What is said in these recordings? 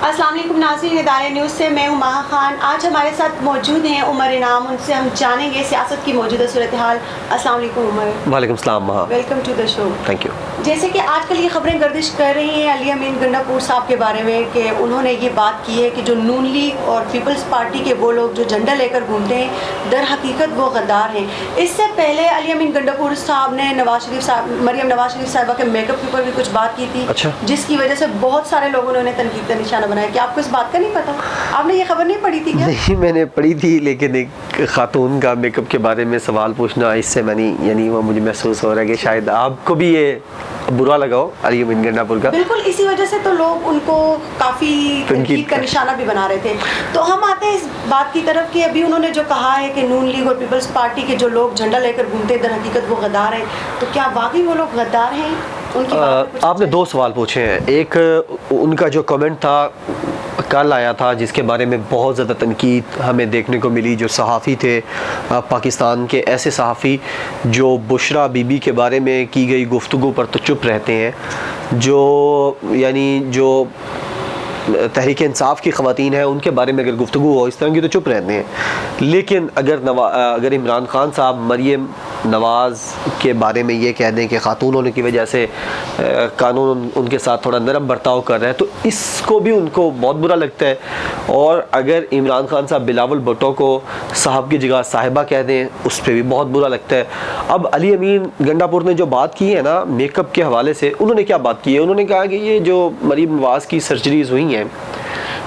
अस्सलाम वालेकुम नाज़रीन, इदारे न्यूज़ से मैं हूँ माहा खान। आज हमारे साथ मौजूद हैं उमर इनाम। उनसे हम जानेंगे सियासत की मौजूदा सूरत हाल। अस्सलाम वालेकुम उमर। वालेकुम सलाम Maha. Welcome to the show. Thank you. जैसे कि आजकल ये खबरें गर्दिश कर रही हैं अली अमीन गंडापुर साहब के बारे में कि उन्होंने ये बात की है कि जो नून लीग और पीपल्स पार्टी के वो लोग जो झंडा लेकर घूमते हैं दर हकीकत वो गद्दार हैं। इससे पहले अली अमीन गंडापुर साहब ने मरियम नवाज शरीफ साहिबा के मेकअप के ऊपर भी कुछ बात की थी। अच्छा। जिसकी वजह से बहुत सारे लोगों ने उन्हें तनकीद का निशाना बनाया। क्या आपको इस बात का नहीं पता? आपने ये खबर नहीं पढ़ी थी क्या? नहीं, मैंने पढ़ी थी, लेकिन एक खातून का मेकअप के बारे में सवाल पूछना, इससे यानी वो मुझे महसूस हो रहा है कि शायद आपको भी ये बुरा लगाओ अली अमीन गंडापुर का। बिल्कुल, इसी वजह से तो लोग उनको काफ़ी तनकीद का निशाना भी बना रहे थे। तो हम आते हैं इस बात की तरफ कि अभी उन्होंने जो कहा है कि नून लीग और पीपल्स पार्टी के जो लोग झंडा लेकर घूमते दर हकीकत वो गद्दार हैं, तो क्या वाकई वो लोग गद्दार हैं? आपने दो सवाल पूछे हैं। एक उनका जो कमेंट था कल आया था जिसके बारे में बहुत ज़्यादा तनकीद हमें देखने को मिली। जो सहाफ़ी थे पाकिस्तान के, ऐसे सहाफ़ी जो बुशरा बीबी के बारे में की गई गुफ्तगू पर तो चुप रहते हैं, जो तहरीक इंसाफ की ख़वातीन है उनके बारे में अगर गुफ्तगू हो इस तरह की तो चुप रहते हैं। लेकिन अगर इमरान खान साहब मरियम नवाज़ के बारे में ये कह दें कि ख़ातून होने की वजह से कानून उनके साथ थोड़ा नरम बर्ताव कर रहा है, तो इसको भी उनको बहुत बुरा लगता है। और अगर इमरान खान साहब बिलावल भुट्टो को साहब की जगह साहिबा कह दें, उस पर भी बहुत बुरा लगता है। अब अली अमीन गंडापुर ने जो बात की है ना मेकअप के हवाले से, उन्होंने क्या बात की है? उन्होंने कहा कि ये जो मरियम नवाज़ की सर्जरीज़ हुई हैं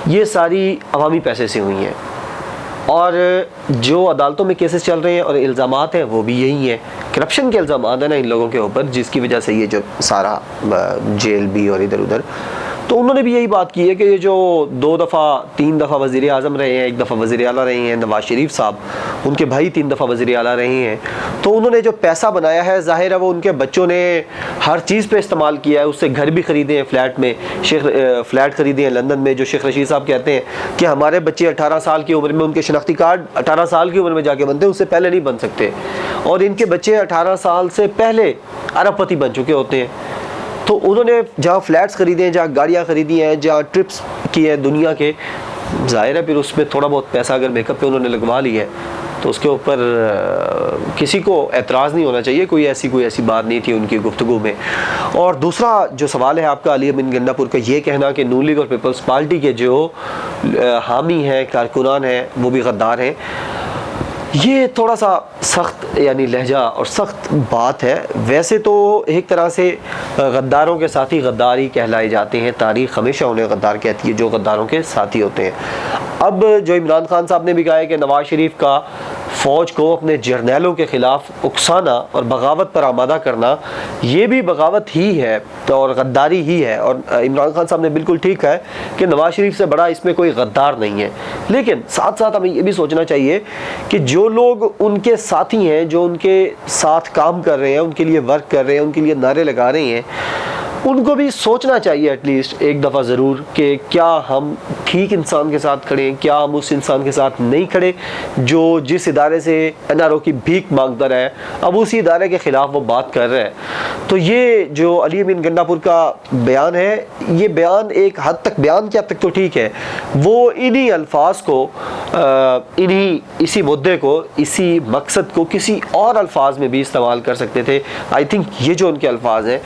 ये सारी अवामी पैसे से हुई हैं, और जो अदालतों में केसेस चल रहे हैं और इल्ज़ामात हैं वो भी यही हैं, करप्शन के इल्ज़ामात हैं ना इन लोगों के ऊपर, जिसकी वजह से ये जो सारा जेल भी और इधर उधर। तो उन्होंने भी यही बात की है कि ये जो 2 दफ़ा 3 दफ़ा वज़ीर आज़म रहे हैं, 1 दफ़ा वज़ीर आला रहे हैं नवाज शरीफ साहब, उनके भाई 3 दफ़ा वज़ीर आला रहे हैं, तो उन्होंने जो पैसा बनाया है ज़ाहिर है वो उनके बच्चों ने हर चीज़ पे इस्तेमाल किया है। उससे घर भी ख़रीदे हैं, फ्लैट में फ्लैट ख़रीदे हैं लंदन में। जो शेख रशीद साहब कहते हैं कि हमारे बच्चे 18 साल की उम्र में, उनके शनाख्ती कार्ड 18 साल की उम्र में जाके बनते हैं, उससे पहले नहीं बन सकते, और इनके बच्चे 18 साल से पहले अरबपति बन चुके होते हैं। तो उन्होंने जहाँ फ्लैट्स ख़रीदे हैं, जहाँ गाड़ियाँ ख़रीदी हैं, जहाँ ट्रिप्स किए हैं दुनिया के, ज़ाहिर है फिर उसमें थोड़ा बहुत पैसा अगर मेकअप पे उन्होंने लगवा लिया है तो उसके ऊपर किसी को एतराज़ नहीं होना चाहिए। कोई ऐसी बात नहीं थी उनकी गुफ्तगू में। और दूसरा जो सवाल है आपका अली अमीन गंडापुर का, ये कहना कि नून लीग और पीपल्स पार्टी के जो हामी हैं, कारकुनान हैं, वो भी गद्दार हैं, ये थोड़ा सा सख्त यानी लहजा और सख्त बात है। वैसे तो एक तरह से गद्दारों के साथी गद्दार ही कहलाए जाते हैं, तारीख़ हमेशा उन्हें गद्दार कहती है जो गद्दारों के साथी होते हैं। अब जो इमरान खान साहब ने भी कहा है कि नवाज शरीफ का फ़ौज को अपने जर्नैलों के ख़िलाफ़ उकसाना और बगावत पर आमादा करना, ये भी बगावत ही है और गद्दारी ही है। और इमरान खान साहब ने बिल्कुल ठीक कहा है कि नवाज शरीफ से बड़ा इसमें कोई गद्दार नहीं है। लेकिन साथ साथ हमें ये भी सोचना चाहिए कि जो लोग उनके साथी हैं, जो उनके साथ काम कर रहे हैं, उनके लिए वर्क कर रहे हैं, उनके लिए नारे लगा रहे हैं, उनको भी सोचना चाहिए एटलीस्ट एक दफ़ा ज़रूर कि क्या हम ठीक इंसान के साथ खड़े हैं, क्या हम उस इंसान के साथ नहीं खड़े जो जिस इदारे से NRO की भीख मांगता है, अब उसी इदारे के ख़िलाफ़ वो बात कर रहा है। तो ये जो अली अमीन गंडापुर का बयान है, ये बयान एक हद तक, बयान की हद तक तो ठीक है, वो इन्हीं अल्फाज को, इसी मुद्दे को, इसी मकसद को किसी और अल्फाज में भी इस्तेमाल कर सकते थे। आई थिंक ये जो उनके अल्फाज हैं,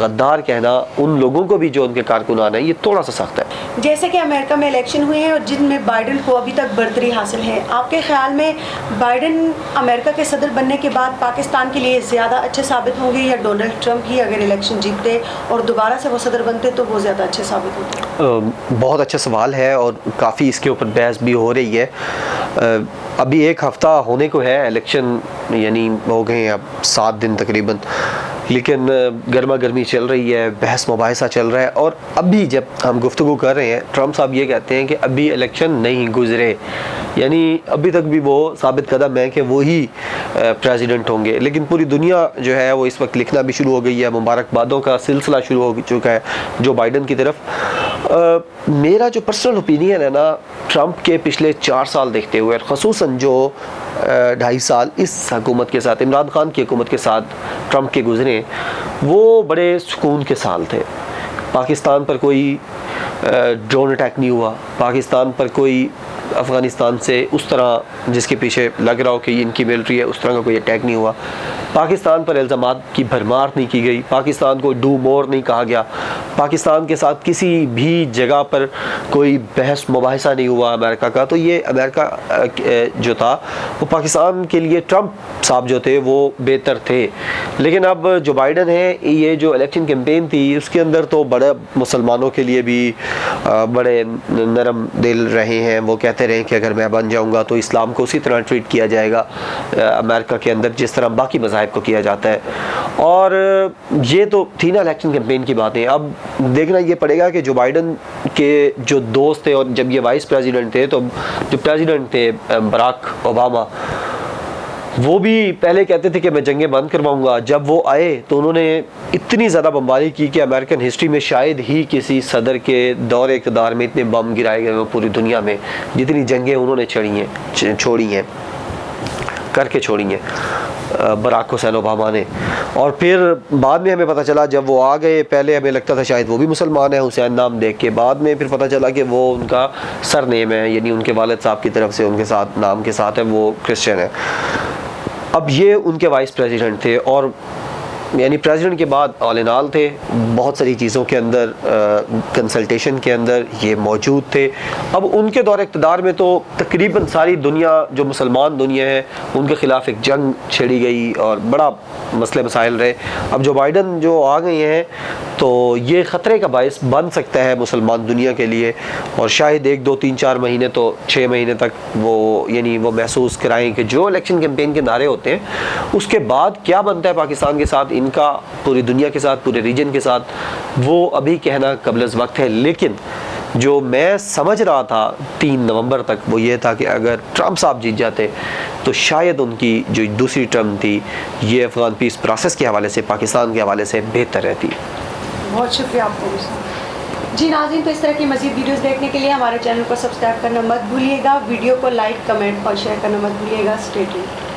गद्दार कहना उन लोगों को भी जो उनके कारकुनान हैं, ये थोड़ा सा सख्त है। जैसे कि अमेरिका में इलेक्शन हुए हैं और जिनमें बाइडन को अभी तक बढ़तरी हासिल है, आपके ख्याल में बाइडन अमेरिका के सदर बनने के बाद पाकिस्तान के लिए ज़्यादा अच्छे साबित होंगे या डोनाल्ड ट्रंप ही अगर इलेक्शन जीतते और दोबारा से वो सदर बनते तो वो ज़्यादा अच्छे साबित होते? बहुत अच्छा सवाल है और काफ़ी इसके ऊपर बहस भी हो रही है। अभी 1 हफ़्ता होने को है इलेक्शन, यानी हो गए हैं अब 7 दिन तकरीबन, लेकिन गर्मा गर्मी चल रही है, बहस मुबाहिसा चल रहा है। और अभी जब हम गुफ्तगू कर रहे हैं, ट्रंप साहब ये कहते हैं कि अभी इलेक्शन नहीं गुजरे, यानी अभी तक भी वो साबित कदम है कि वो ही प्रेसिडेंट होंगे। लेकिन पूरी दुनिया जो है वो इस वक्त लिखना भी शुरू हो गई है, मुबारकबादों का सिलसिला शुरू हो चुका है जो बाइडन की तरफ। मेरा जो पर्सनल ओपिनियन है ना, ट्रंप के पिछले 4 साल देखते हुए, ख़ुसूसन जो 2.5 साल इस हुकूमत के साथ, इमरान खान की हुकूमत के साथ ट्रंप के गुजरे, वो बड़े सुकून के साल थे। पाकिस्तान पर कोई ड्रोन अटैक नहीं हुआ, पाकिस्तान पर कोई अफ़गानिस्तान से उस तरह जिसके पीछे लग रहा हो कि इनकी मिलिट्री है उस तरह का कोई अटैक नहीं हुआ, पाकिस्तान पर इल्ज़ामात की भरमार नहीं की गई, पाकिस्तान को डू मोर नहीं कहा गया, पाकिस्तान के साथ किसी भी जगह पर कोई बहस मुबाहिसा नहीं हुआ अमेरिका का। तो ये अमेरिका जो था वो पाकिस्तान के लिए ट्रंप साहब जो थे वो बेहतर थे। लेकिन अब जो बाइडन है, ये जो इलेक्शन कैंपेन थी उसके अंदर तो बड़े मुसलमानों के लिए भी बड़े नरम दिल रहे हैं। वो कहते रहे कि अगर मैं बन जाऊंगा तो इस्लाम को उसी तरह ट्रीट किया जाएगा अमेरिका के अंदर जिस तरह बाकी मज़ाहिब को किया जाता है। और ये तो थी ना इलेक्शन कैंपेन की बातें। अब देखना ये पड़ेगा कि जो बाइडन के जो दोस्त थे और जब ये वाइस प्रेसिडेंट थे तो जो प्रेसिडेंट थे बराक ओबामा, वो भी पहले कहते थे कि मैं जंगें बंद करवाऊंगा। जब वो आए तो उन्होंने इतनी ज़्यादा बमबारी की कि अमेरिकन हिस्ट्री में शायद ही किसी सदर के दौर इक़्तिदार में इतने बम गिराए गए हैं पूरी दुनिया में, जितनी जंगें उन्होंने छोड़ी हैं बराक हुसैन ओबामा ने। और फिर बाद में हमें पता चला जब वो आ गए, पहले हमें लगता था शायद वो भी मुसलमान है हुसैन नाम देख के, बाद में फिर पता चला कि वो उनका सरनेम है, यानी उनके वालिद साहब की तरफ से उनके साथ नाम के साथ है वो क्रिश्चियन है। अब ये उनके वाइस प्रेसिडेंट थे और यानी प्रेसिडेंट के बाद ऑल इन ऑल थे, बहुत सारी चीज़ों के अंदर कंसल्टेशन के अंदर ये मौजूद थे। अब उनके दौर इक़्तिदार में तो तकरीबन सारी दुनिया जो मुसलमान दुनिया है उनके ख़िलाफ़ एक जंग छेड़ी गई और बड़ा मसले मसाइल रहे। अब जो बाइडन जो आ गए हैं तो ये ख़तरे का बायस बन सकता है मुसलमान दुनिया के लिए, और शायद 1, 2, 3, 4 महीने तो 6 महीने तक वो महसूस कराएं कि जो इलेक्शन कैंपेन के नारे होते हैं उसके बाद क्या बनता है पाकिस्तान के साथ, इनका पूरी दुनिया के साथ, पूरे रीजन के साथ, वो अभी कहना कबल वक्त है। लेकिन जो मैं समझ रहा था 3 नवंबर तक वो ये था कि अगर ट्रंप साहब जीत जाते तो शायद उनकी जो दूसरी टर्म थी ये अफ़गान पीस प्रोसेस के हवाले से, पाकिस्तान के हवाले से बेहतर रहती। बहुत शुक्रिया आपको जी। नाज़रीन, तो इस तरह की मज़ीद वीडियोस देखने के लिए हमारे चैनल को सब्सक्राइब करना मत भूलिएगा, वीडियो को लाइक, कमेंट और शेयर करना मत भूलिएगा। Stay tuned.